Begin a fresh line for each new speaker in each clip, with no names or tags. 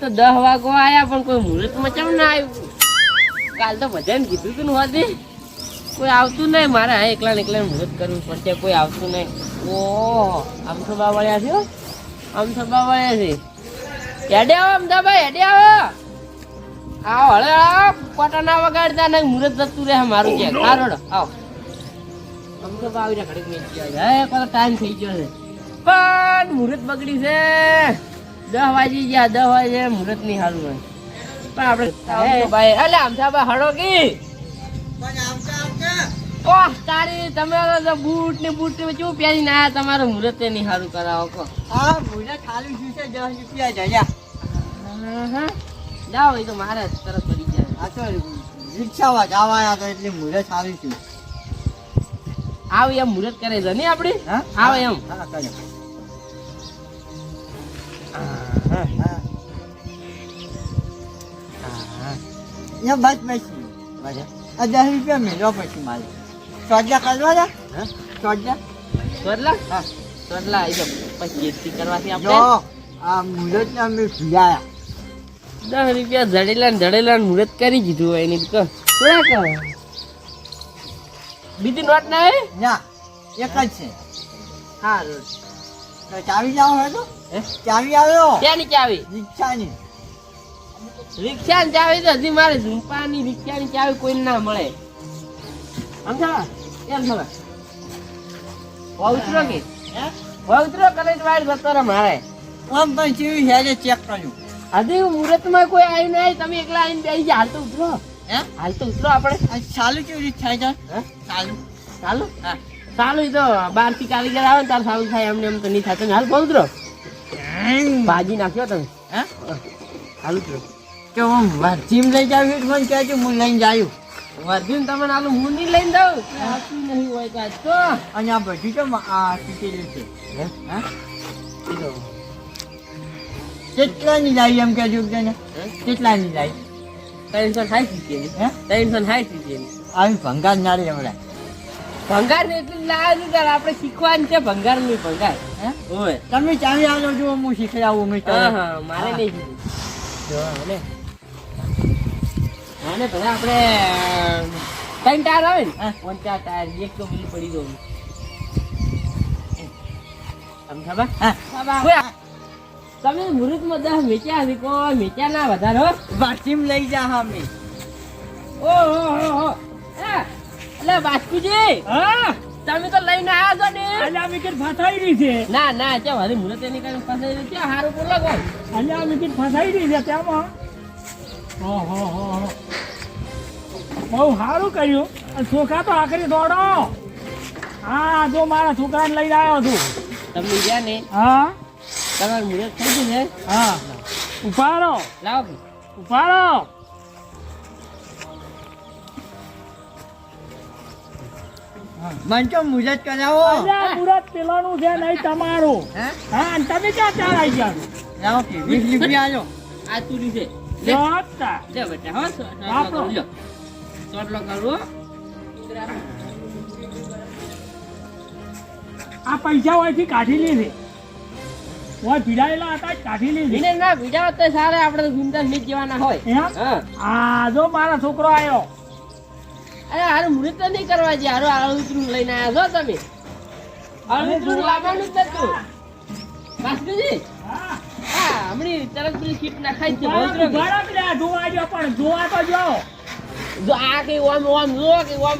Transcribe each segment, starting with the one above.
તો 10 વાગો આયા પણ કોઈ મુહૂર્તમાં કેમ ના આવ્યું? કાલ તો બધાને કીધું તું ને હોતી કોઈ આવતું નહીં. મારે હા એકલા ને એકલા મુહૂર્ત કરવું પડશે, કોઈ આવતું નહીં. ઓહ આમ સભા વળ્યા છે, આમ સભા વળ્યા છે. હેડે આવો અમદાભાઈ, હેડે આવો. આવો હળે કોટા ના વગાડતા નહીં, મુહૂર્ત જતું રહે મારું ક્યાં. સારોડો આવો. આમ સભા આવી રહ્યા ઘડીક મેચ ગયા. હે ટાઈમ થઈ ગયો છે પણ મુહૂર્ત બગડી છે. 10 વાગી ગયા, 10 વાગે મુહૂર્ત નહીં સારું હોય પણ આપણે ભાઈ એટલે આમથા હળો કી ઓહ તારી તમે તો બૂટ ને કેવું પહેરીને આયા? તમારું મુહૂર્ત નહીં સારું કરાવો કો.
હા મુહૂર્ત ખાલી શું છે 10 રૂપિયા જયા.
જાઓ એ તો મારે તરત પડી જાય.
આ તો રિક્ષા વાળા તો એટલે મુહૂર્ત ખાલી છું.
આવ એમ મુહૂર્ત કરે છે નહીં આપડે. આવ એમ
હા કરે. બસ પછી 10 રૂપિયા મેળવા પછી મારે ચોટલા કરવા ચોટલા
સોડલા. હા સોડલા એ તો પછી એસી કરવાથી આપણે
આ મુહૂર્ત ને અમે ભૂલાયા
10 રૂપિયા જડેલા ને મુહૂર્ત કરી દીધું હોય એની કહો બીજી નોટ ના હે
ના એક જ છે.
હા
ચાવી જાવ હોય તો ચાવી આવ્યો
ક્યાંની ચાવી?
રિક્ષાની.
રિક્ષાની ચાવી તો હજી મારે ઝુંપાની રિક્ષાની ચાવી કોઈ ના મળે. સમજા એમ સમજ ઉતરો કે ઉતરો કરે વાળ જતો રે મારે
આમ પણ કેવી હેરે ચેક કર્યું.
હજી મુહૂર્તમાં કોઈ આવ્યું નહીં, તમે એકલા આવીને બેસી ગયા. હાલ તો ઉતરો, હાલ તો ઉતરો. આપણે
ચાલુ કેવી રીતે થાય છે? ચાલુ
ચાલુ હા ચાલુ. એ તો 12 થી કારીગર આવે ને તાર ચાલુ થાય. એમને એમ તો નહીં થતું. હાલ બહુ ઉતરો. ભાજી નાખ્યો તમે. હાલ ઉતરો.
કે હું વર્ધીમ લઈ જાવ મને કહેજો હું લઈને જાયું.
વર્ધીમ તમને હાલ હું નહીં લઈને જાઉં નહીં હોય કાજ તો.
અને આ બધી તો તૂટેલી છે. કેટલાની જાય એમ કહેજો ને કેટલાની જાય?
360 રૂપિયા. 360 રૂપિયા
આવી ભંગાર ના રે હમણાં.
ભંગાર ને એટલું લાવે છે આપણે શીખવાનું છે. ભંગાર નહીં ભંગાર. હોય
તમે ચાવી આલો જો હું શીખડાવું.
મારે નહીં કીધું અને બધા આપણે 3 ટાયર આવે ને 4 ટાયર એક તો પેલી પડી દઉં. તમે મુહૂર્તમાં 10 વેચ્યા હશે કોઈ વેચ્યા ના વધારો
વર્ધીમ લઈ જા અમે.
ઓહો એટલે બાસ્કુજી તમે તો લઈને આવ્યા છો ને.
અલ્યા વિકેટ ફસાઈ રહી છે.
ના ના ચાલ હરી મુહૂર્ત એની કઈ ફસાઈ રહી છે. હારું બોલો કોણ?
અલ્યા વિકેટ ફસાઈ રહી છે તેમાં. ઓહો બહુ સારું કર્યું. અને છોકરા તો આખરી દોડો. હા જો મારા છોકરાને લઈને આવ્યો છું.
તમે ગયા ને
હા
તમારું મુહૂર્ત થઈ ગયું છે.
હા ઉપાડો
લાવો
ઉપાડો.
મને તો મુહૂર્ત કરાવો.
અલ્યા મુરત પેલાનું છે નહીં તમારું. હા અને તમે ક્યાં ચાલ આવી ગયા છો?
લાવો કે 20 રૂપિયા આલો.
આ તુરી છે.
લો હતા.
લે બેટા હો
વાપરો.
ચોટલો કરવો.
આ પૈસા હોયથી કાઢી લીધી. હોય ભીડાયેલા હતા કાઢી લીધી.
વિને ના બીજા તો સારા આપણે તો ગુંડા નીચ જવાના હોય.
એમ?
હા
આ જો મારા છોકરો આવ્યો.
અરે હારું મુહૂર્ત તો નહીં કરવા છે. હારું આળુતરું લઈને આવ્યા છો તમે. આળુતરું લાવવાનું જ નતું. બાસ્કુજી
હા
હા હમણી તરત પેલી સીટ નાખાઈ છે.
જોવા જો પણ જોવા તો જો.
જો આ કઈ ઓમ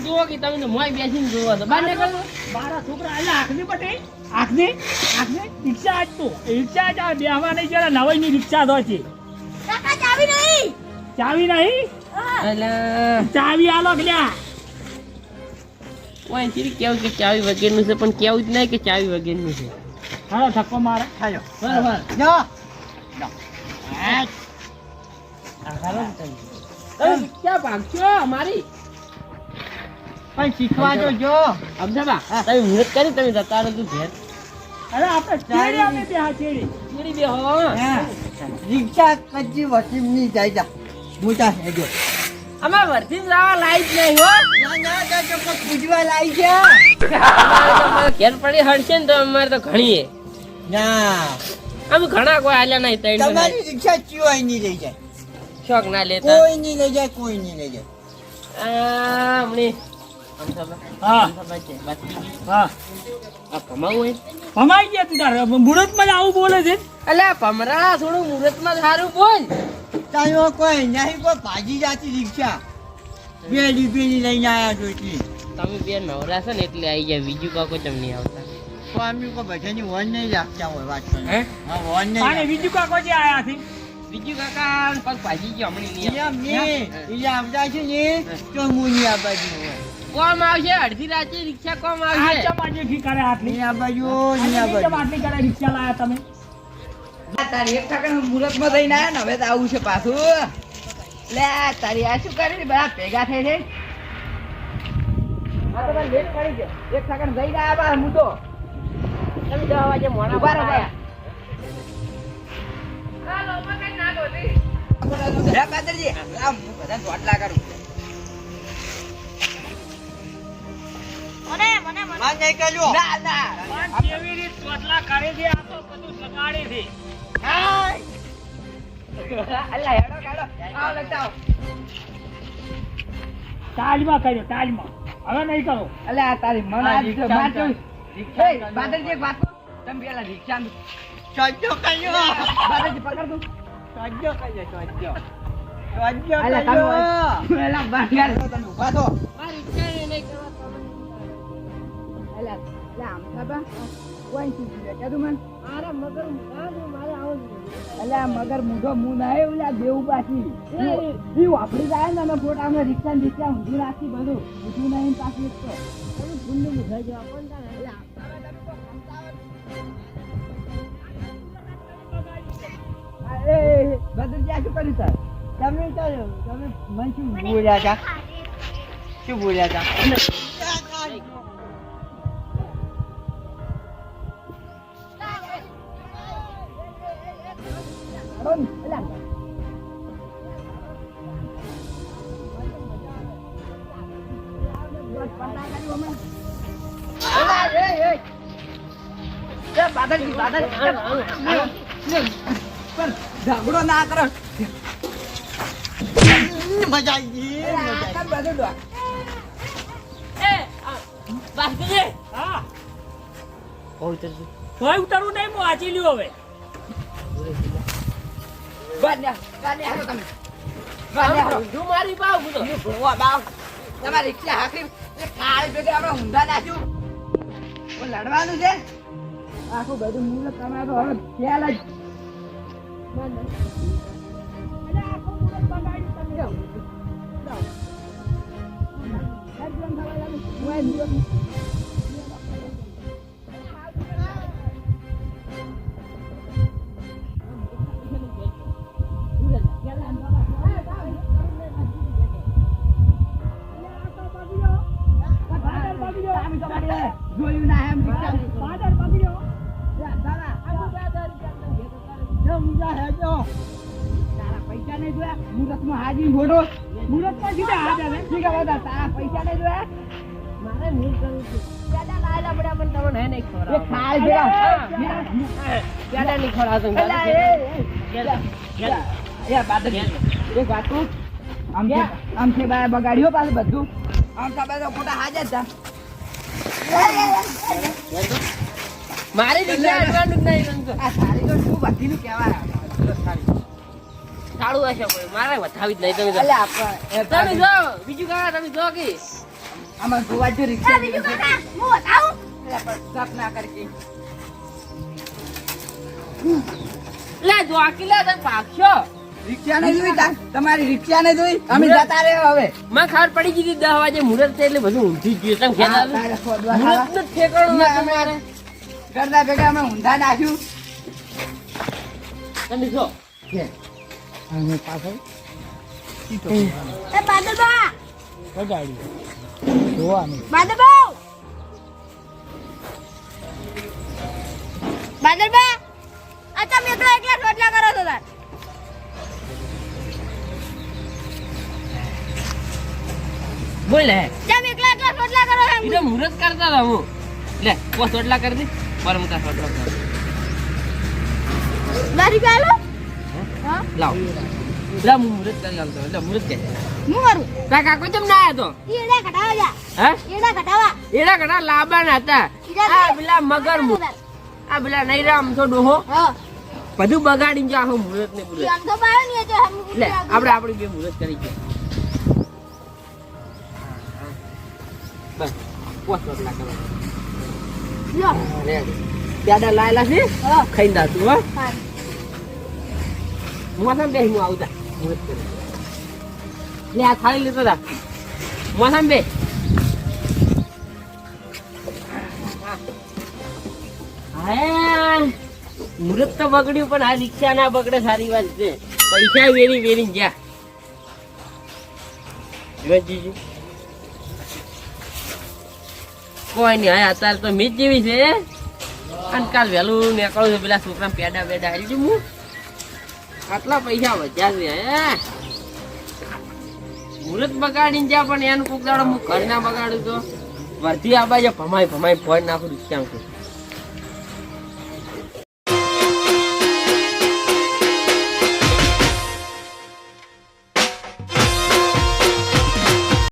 જુઓ કે તમે તો મોય બેસીને જોવો છો. બાને કહું
મારા છોકરા એટલે આખની પટેલ આખની રિક્ષા આજ તો રિક્ષા જ બેહવા નહીં જરા નવાઈની રિક્ષા તો છે. ચાવી નહીં
એટલે
ચાવી આલો ક્યાં?
ઓય ચીરી કેવું કે ચાવી વગેરેનું છે પણ કેવું જ નહીં કે ચાવી વગેરેનું છે.
હાલો ધક્કો મારે
હાલો
બરાબર
જો
તમે ક્યાં ભાગશો અમારી?
પણ શીખવા તો જો.
અમદાબા તમે મુહૂર્ત કરી તમે જતા રહો તું ઘેર.
અરે આપણે ચેડી અમે બે હા ચેડી
ચીડી બે હો.
રિક્ષા કજી વસીમની જાય જા. મોટા હેજો.
અમાર વર્ધી જવા લાઈટ નહીં હો.
ના તો પૂજવા લાવી છે.
અમારે ઘેર પડી હડશે ને તો અમારે તો ઘણી
ના
અમે ઘણા કોઈ હાલ્યા નહીં તઈ
તમારી રિક્ષા ચિયોય નહીં લઈ જાય,
શોખ ના લેતા
કોઈ નહીં લઈ જાય, કોઈ નહીં લઈ જાય.
હમણે આમ ખબર
હા
ખબર છે બાકી
હા
આ કમાવું હોય
ભમાઈ ગયા તું તારે મુહૂર્તમાં જ આવું બોલે છે
અલ્યા ભમરા થોડું મુહૂર્તમાં સારું બોલ
તારો કોઈ નહીં, કોઈ ભાજી જાતી રિક્ષા બેડી બેડી લઈને આવ્યા છો એટલી.
તમે બે નવરા છો ને એટલે આવી જાય બીજું કાકો ચમ નહીં આવતા
સ્વામી કોઈ બધાની વન નહીં રાખતા હોય વાત કરે.
હે
હા વન નહીં
અને બીજું કાકો જે આયા છે
બીજું કાકા પગ ભાજી ગયો હમણાં નહીં
આવતા છે ને તો હું નહીં આ બાજુ
કોમ આવશે અડધી રાતે રિક્ષા કોમ
આ
આવશે
ચમ આજે ઠીક કરે આટલી
નહીં આ બાજુ નહીં આ
ચમ
બાજુ.
આટલી કરે રિક્ષા લાયા તમે
તારી એક ઠાકર મુહૂર્તમાં થઈને આવ્યા ને હવે તો આવું છે પાછું લે તારી આ શું કરી બધા ભેગા થઈ છે આ તો મને લેટ પડી ગયો એક ઠાકર જઈને આવ્યા બા હું તો
તમે 10 વાગે મોડા
ઉભા રહો
આવ્યા.
હે પાદરજી આ હું બધા ચોટલા કરું
માં નહીં કર્યો.
ના ના
પણ કેવી રીત ચોટલા કરે છે આ તો બધું સગાડે છે
અલ્લા હેડો કાઢો આવો લગતા આવો
તાજમાં કર્યો તાજમાં હવે નહીં કરો
અલ્લા આ તારી મન આજ
રિક્ષા
માર
ચાલ.
એ પાદરજી એક વાત કહું? તમે પેલા રિક્ષા
ચોજો કર્યો.
પાદરજી પકડ તું
ચોજો કર્યો, ચોજો. ચોજો
અલ્લા
કર્યો.
તમે એલા બાંધ્યા છો તમે ઊભા થો
આ રિક્ષા એ નહીં કરવા તમે.
અલ્યા લા આમ થાબા કોઈ ચીજ લે કે તું મન
મારા મગર મારે આવું જ નહીં.
અલ્યા મગર મૂઢો મું ના ઓલા દેવું પાછી ઈ વાપરી જાય ને અમે ફોટા અમે રિક્ષા ને રિક્ષા ઊંધું રાખી બધું ઊંધું નહીં પાછી એક તો
તમે ભૂંડું મુઠાઈ જવા પણ તારે
અલ્યા એ બદલજી આ શું કર્યું તાર
તમે મને શું બોલ્યા હતા? શું બોલ્યા હતા?
અરુણ, અલ્યા ઝઘડો ના કરો
મજા આવી ગઈ, મજા આવી ગઈ.
બાસ્કુજી
હા
બહુ ઉતરશે.
તોય ઉતરવું નહીં હું વાંચી લ્યો હવે
ઊંધું મારી પાવ હું તો.
તમારી રિક્ષા હાકરી કાળી પેટે આપણે ઊંધા નાખ્યું લડવાનું છે આખું બધું મૂળ તમારું હવે ખ્યાલ જ જોયું ના એમ તારા પૈસા નહીં જોયા મુહૂર્તમાં હાજી ઘોડો
મુહૂર્તમાં સીધા હાજર છે.
ઠીક હવે તારા પૈસા નહીં જોયા
મારે નહીં કરવું છે. પેડા લાયેલા પડ્યા પણ તમને હે નહીં
એ
ખવડાવવા.
ખાલ ભેગા
પેડા નહીં ખવડાવતો.
અલા, એ બાદરજી, એક વાત કહું? આમ છે બાય બગાડ્યો પાછું બધું આમ સાબે તો ખોટા હાજર હતા
મારી રિક્ષા અડવાનું જ નહીં રમતો.
આ સારી તો શું બધીનું કહેવાય
સારું હશે કોઈ. મારે વધાવી જ નહીં. તમે
અલે
જાઓ.
આપણે
તમે જાઓ. બીજું કાકા તમે જાઓ કે
આમાં જોવા જો રિક્ષા બીજું કાકા હું બતાવું એટલે પણ સપ ના કરી
લે જોકી લે તમે ભાગશો.
રિક્ષા નહીં જોઈ તમારી રિક્ષા નહીં જોઈ અમે જતા રહ્યો હવે
મને ખબર પડી ગઈ હતી 10 વાગે મુહૂર્ત છે એટલે બધું ઊંધી જ ગયું. તમે ખ્યાલ આવે?
તારે ખોદવા
મુહૂર્તનું જ ઠેકાણું ના તમારે.
કરતા ભેગા અમે ઊંધા નાખ્યું
તમે જો
અમે પાછળ
એ બાદલબા
બગાડ્યું જોવાનું
બાદલબા બાદલબા આ તમે એકલા એકલા રોટલા કરો છો તાર
બોલ હે
તમે એકલા એકલા રોટલા કરો છો
એ તો મુહૂર્ત કરતા હતા હું. લે કો સોટલા કરી દે પરમ કા સોટલા કર.
રૂપિયા આલો હા
લાવ લા મુહૂર્ત કરી આલતો એટલે મુહૂર્ત કે
હું કરું
તા કાકો કેમ ના આયો તો
ઈડા કઢાવા જા
હે
ઈડા કઢાવા
એના ઘણા લાબાના હતા આ પેલા મગર આ પેલા નહીં રામ તો ડોહો
હા
બધું બગાડીને જા હું મુહૂર્ત ને બોલે
આમ તો પાયો ને જે હમ
લે આપણે આપણી બે મુહૂર્ત કરી છે બસ પોસ રોટલા કરવા
લો
રેડી પ્યાડા લાયેલા છે
હા
ખાઈ દાતું હો
હા
મોસમ બે હું આવતા મુહૂર્ત કરી લે આ થાળી લેતો તા મોસમ બે હા મુહૂર્ત તો બગડ્યું પણ આ રિક્ષા ના બગડે સારી વાત છે પૈસા વેરી વેરી ગયા જીવનજીજી કોઈ નહીં હા અત્યારે તો મીજ જેવી છે અને કાલ વહેલું નીકળું છું પેલા છોકરા પેડા બેડા આવી છું હું આટલા પૈસા વધ્યા છે હે મુહૂર્ત બગાડીને જા પણ એનું કોક દાડો હું ઘર ના બગાડું તો વર્ધી આ બાજુ ભમાઈ ભમાઈ ફોડ નાખું રિક્ષામાં